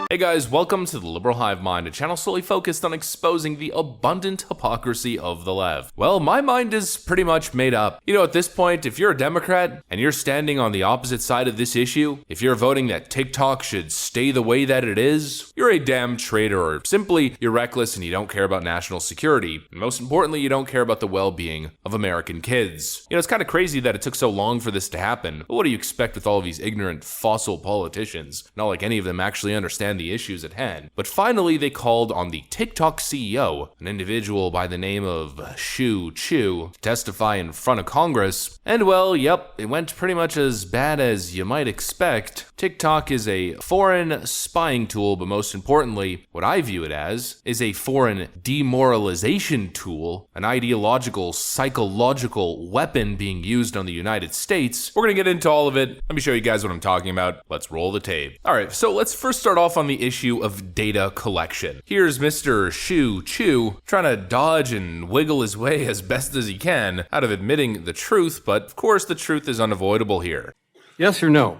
Hey guys, welcome to the Liberal Hive Mind, a channel solely focused on exposing the abundant hypocrisy of the left. Well, my mind is pretty much made up. You know, at this point, if you're a Democrat and you're standing on the opposite side of this issue, if you're voting that TikTok should stay the way that it is, you're a damn traitor, or simply you're reckless and you don't care about national security. And most importantly, you don't care about the well-being of American kids. You know, it's kind of crazy that it took so long for this to happen, but what do you expect with all of these ignorant fossil politicians? Not like any of them actually understand the issues at hand. But finally, they called on the TikTok CEO, an individual by the name of Shu Chu, to testify in front of Congress. And well, yep, it went pretty much as bad as you might expect. TikTok is a foreign spying tool, but most importantly, what I view it as is a foreign demoralization tool, an ideological, psychological weapon being used on the United States. We're gonna get into all of it. Let me show you guys what I'm talking about. Let's roll the tape. All right, so let's first start off on the issue of data collection. Here's Mr. Shu Chu trying to dodge and wiggle his way as best as he can out of admitting the truth, but of course the truth is unavoidable here. Yes or no?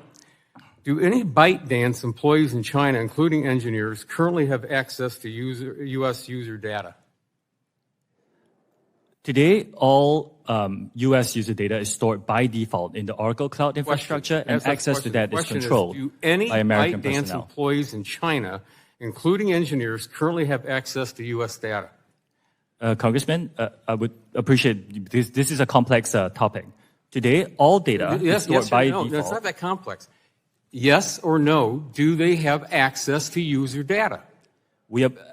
Do any ByteDance employees in China, including engineers, currently have access to U.S. user data? Today, all U.S. user data is stored by default in the Oracle Cloud infrastructure, and access to that is controlled by American personnel. ByteDance employees in China, including engineers, currently have access to U.S. data? Congressman, I would appreciate this. This is a complex topic. Today, all data is stored by default. No, it's not that complex. Yes or no, do they have access to user data?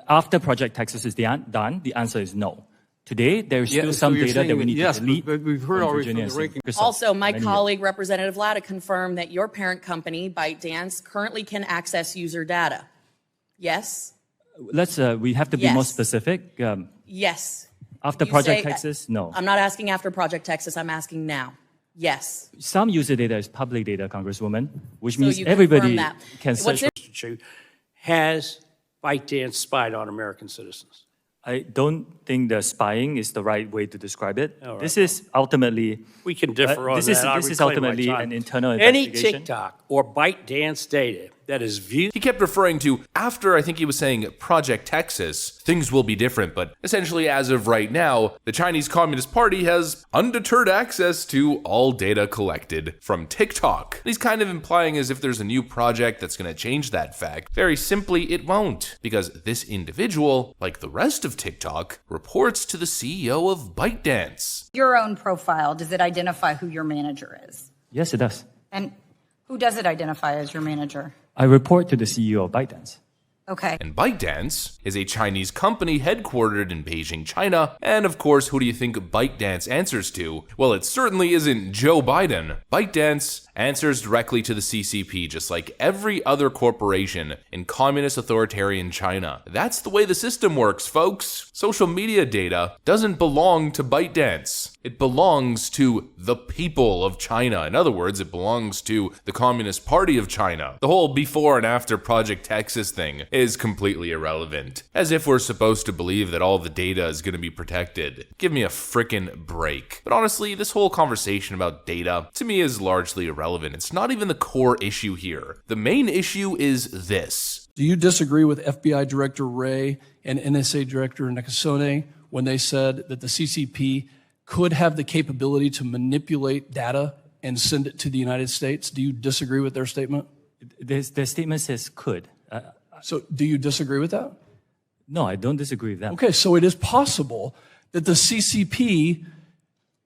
After Project Texas is done, the answer is no. Today, there's still some data that we need to delete. But we've heard already from the ranking. Also, my colleague, Representative Latta, confirmed that your parent company, ByteDance, currently can access user data. Yes? We have to be more specific. Yes. After Project Texas, no. I'm not asking after Project Texas, I'm asking now. Yes. Some user data is public data, Congresswoman, which So means you everybody confirm that. can search. Has ByteDance spied on American citizens? I don't think the spying is the right way to describe it. This is ultimately We can differ on that. This is ultimately an internal Any investigation. TikTok or ByteDance data that is viewed. He kept referring to, after I think he was saying Project Texas, things will be different, but essentially as of right now, the Chinese Communist Party has undeterred access to all data collected from TikTok. He's kind of implying as if there's a new project that's going to change that fact. Very simply, it won't, because this individual, like the rest of TikTok, reports to the CEO of ByteDance. Your own profile, does it identify who your manager is? Yes, it does. And who does it identify as your manager? I report to the CEO of ByteDance. Okay. And ByteDance is a Chinese company headquartered in Beijing, China. And of course, who do you think ByteDance answers to? Well, it certainly isn't Joe Biden. ByteDance answers directly to the CCP, just like every other corporation in communist authoritarian China. That's the way the system works, folks. Social media data doesn't belong to ByteDance. It belongs to the people of China. In other words, it belongs to the Communist Party of China. The whole before and after Project Texas thing is completely irrelevant. As if we're supposed to believe that all the data is going to be protected. Give me a frickin' break. But honestly, this whole conversation about data, to me, is largely irrelevant. It's not even the core issue here. The main issue is this. Do you disagree with FBI Director Wray and NSA Director Nakasone when they said that the CCP could have the capability to manipulate data and send it to the United States? Do you disagree with their statement? Their statement says could. So do you disagree with that? No, I don't disagree with that. Okay, so it is possible that the CCP,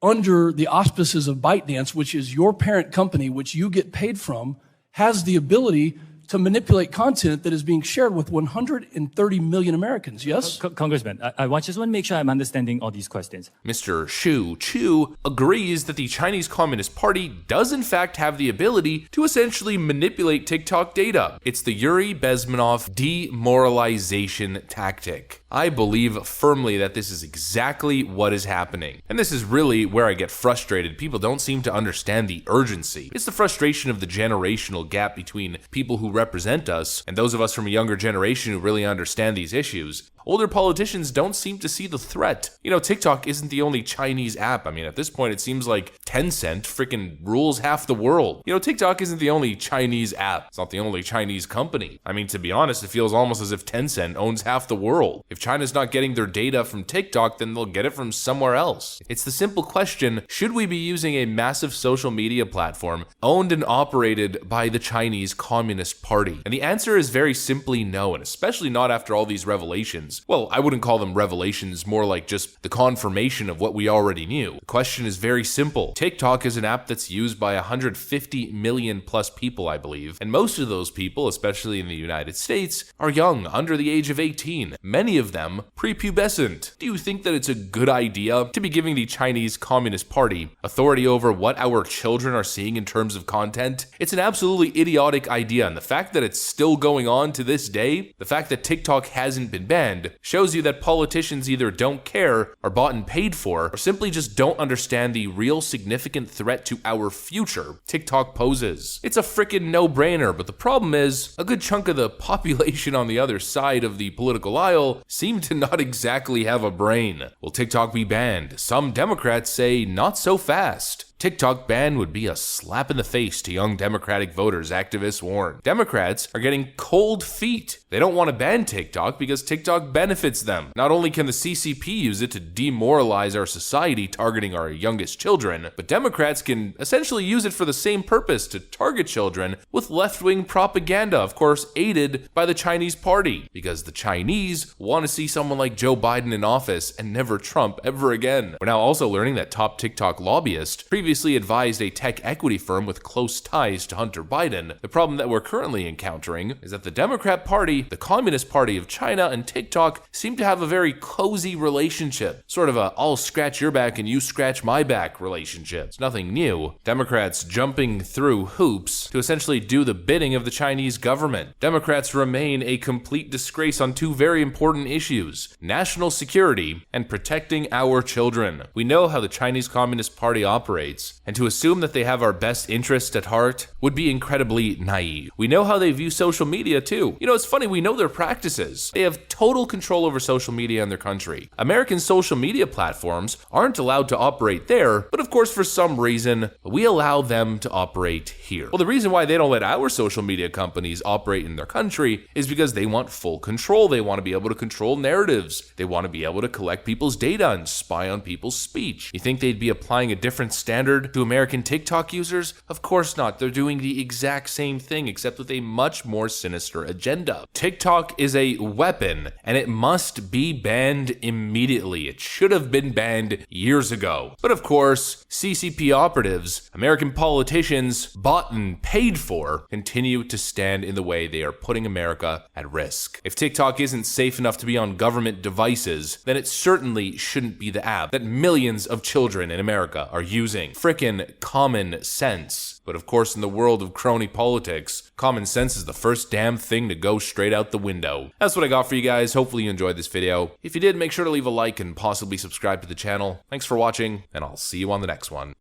under the auspices of ByteDance, which is your parent company, which you get paid from, has the ability to manipulate content that is being shared with 130 million Americans, yes? Congressman, I just want to make sure I'm understanding all these questions. Mr. Shu Chu agrees that the Chinese Communist Party does in fact have the ability to essentially manipulate TikTok data. It's the Yuri Bezmenov demoralization tactic. I believe firmly that this is exactly what is happening. And this is really where I get frustrated. People don't seem to understand the urgency. It's the frustration of the generational gap between people who represent us and those of us from a younger generation who really understand these issues. older politicians don't seem to see the threat. You know, TikTok isn't the only Chinese app. I mean, at this point, it seems like Tencent freaking rules half the world. You know, TikTok isn't the only Chinese app. It's not the only Chinese company. I mean, to be honest, it feels almost as if Tencent owns half the world. If China's not getting their data from TikTok, then they'll get it from somewhere else. It's the simple question, should we be using a massive social media platform owned and operated by the Chinese Communist Party? And the answer is very simply no, and especially not after all these revelations. Well, I wouldn't call them revelations, more like just the confirmation of what we already knew. The question is very simple. TikTok is an app that's used by 150 million plus people, I believe, and most of those people, especially in the United States, are young, under the age of 18, many of them prepubescent. Do you think that it's a good idea to be giving the Chinese Communist Party authority over what our children are seeing in terms of content? It's an absolutely idiotic idea, and the fact that it's still going on to this day, the fact that TikTok hasn't been banned, shows you that politicians either don't care, are bought and paid for, or simply just don't understand the real significant threat to our future TikTok poses. It's a freaking no-brainer, but the problem is, a good chunk of the population on the other side of the political aisle seem to not exactly have a brain. Will TikTok be banned? Some Democrats say not so fast. TikTok ban would be a slap in the face to young Democratic voters, activists warn. Democrats are getting cold feet. They don't want to ban TikTok because TikTok benefits them. Not only can the CCP use it to demoralize our society, targeting our youngest children, but Democrats can essentially use it for the same purpose, to target children with left-wing propaganda, of course aided by the Chinese party, because the Chinese want to see someone like Joe Biden in office and never Trump ever again. We're now also learning that top TikTok lobbyist previously advised a tech equity firm with close ties to Hunter Biden. The problem that we're currently encountering is that the Democrat Party, the Communist Party of China, and TikTok seem to have a very cozy relationship. Sort of a I'll scratch your back and you scratch my back relationship. It's nothing new. Democrats jumping through hoops to essentially do the bidding of the Chinese government. Democrats remain a complete disgrace on two very important issues: national security and protecting our children. We know how the Chinese Communist Party operates, and to assume that they have our best interest at heart would be incredibly naive. We know how they view social media too. You know, it's funny, we know their practices. They have total control over social media in their country. American social media platforms aren't allowed to operate there, but of course for some reason, we allow them to operate here. Well, the reason why they don't let our social media companies operate in their country is because they want full control. They want to be able to control narratives. They want to be able to collect people's data and spy on people's speech. You think they'd be applying a different standard to American TikTok users? Of course not. They're doing the exact same thing, except with a much more sinister agenda. TikTok is a weapon, and it must be banned immediately. It should have been banned years ago. But of course, CCP operatives, American politicians bought and paid for, continue to stand in the way. They are putting America at risk. If TikTok isn't safe enough to be on government devices, then it certainly shouldn't be the app that millions of children in America are using. Frickin' common sense. But of course, in the world of crony politics, common sense is the first damn thing to go straight out the window. That's what I got for you guys. Hopefully you enjoyed this video. If you did, make sure to leave a like and possibly subscribe to the channel. Thanks for watching, and I'll see you on the next one.